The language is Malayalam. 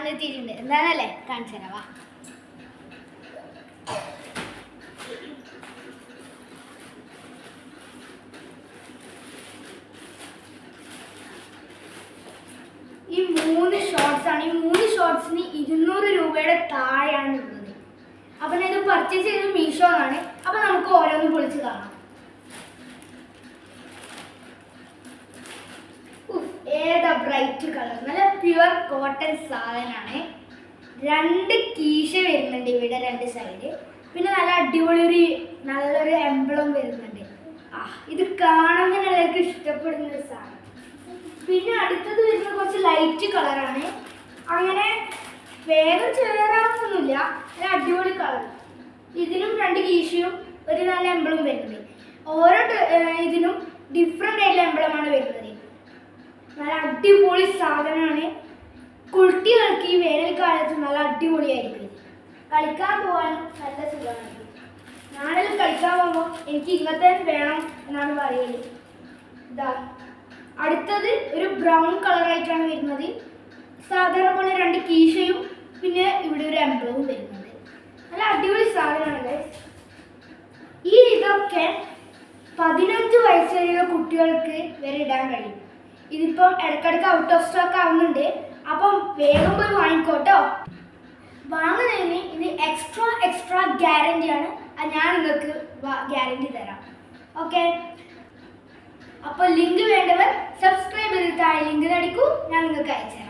സാധനത്തിട്ടുണ്ട്. എന്താണല്ലേ കാണിച്ചു തരാം. ഈ 3 ഷോർട്സ് ആണ്. ഈ 3 ഷോർട്സിന് 200 രൂപയുടെ താഴെയാണ് ഉള്ളത്. അപ്പൊ ഞാൻ ഇത് പർച്ചേസ് ചെയ്തത് മീഷോന്നാണ്. അപ്പൊ നമുക്ക് ഓരോന്നും പൊളിച്ച് കാണാം. ഏതാ ബ്രൈറ്റ് കളർ, നല്ല പ്യുവർ കോട്ടൺ സാധനമാണ്. 2 കീശ വരുന്നുണ്ട് ഇവിടെ 2 സൈഡ്. പിന്നെ നല്ല അടിപൊളി നല്ലൊരു എംബ്ലം വരുന്നുണ്ട്. ഇത് കാണാൻ എല്ലാവർക്കും ഇഷ്ടപ്പെടുന്ന ഒരു സാധനം. പിന്നെ അടുത്തത് വരുന്നത് കുറച്ച് ലൈറ്റ് കളറാണ്. അങ്ങനെ വേഗം ചേരാനൊന്നുമില്ല, നല്ല അടിപൊളി കളർ. ഇതിനും 2 കീശയും ഒരു നല്ല എംബ്ലം വരുന്നത്. ഓരോ ഇതിനും ഡിഫറെൻ്റ് ആയിട്ടുള്ള എംബ്ലമാണ് വരുന്നത്. നല്ല അടിപൊളി സാധനമാണ്. കുട്ടികൾക്ക് ഈ വേനൽക്കാലത്ത് നല്ല അടിപൊളിയായിരിക്കും. കളിക്കാൻ പോകാനും നല്ല സുഖമാണ്. ഞാനെല്ലാം കളിക്കാൻ പോകുമ്പോൾ എനിക്ക് ഇങ്ങനത്തെ വേണം എന്നാണ് പറയുന്നത്. ഇതാ അടുത്തത് ഒരു ബ്രൗൺ കളറായിട്ടാണ് വരുന്നത്. സാധാരണ പോലെ 2 കീശയും പിന്നെ ഇവിടെ ഒരു എംബ്ലവും വരുന്നുണ്ട്. നല്ല അടിപൊളി സാധനമാണ്. ഇതൊക്കെ 15 വയസ്സ് വരെയുള്ള കുട്ടികൾക്ക് വരെ ഇടാൻ കഴിയും. ഇതിപ്പം ഇടയ്ക്കിടയ്ക്ക് ഔട്ട് ഓഫ് സ്റ്റോക്ക് ആവുന്നുണ്ട്. അപ്പം വേഗം പോയി വാങ്ങിക്കോട്ടോ. വാങ്ങുന്നതിന് ഇത് എക്സ്ട്രാ ഗ്യാരണ്ടിയാണ്. ഞാൻ നിങ്ങൾക്ക് ഗ്യാരണ്ടി തരാം. ഓക്കെ, അപ്പോൾ ലിങ്ക് വേണ്ടവർ സബ്സ്ക്രൈബ് ചെയ്തിട്ട് ലിങ്ക് അടിക്കൂ, ഞാൻ നിങ്ങൾക്ക് അയച്ചു തരാം.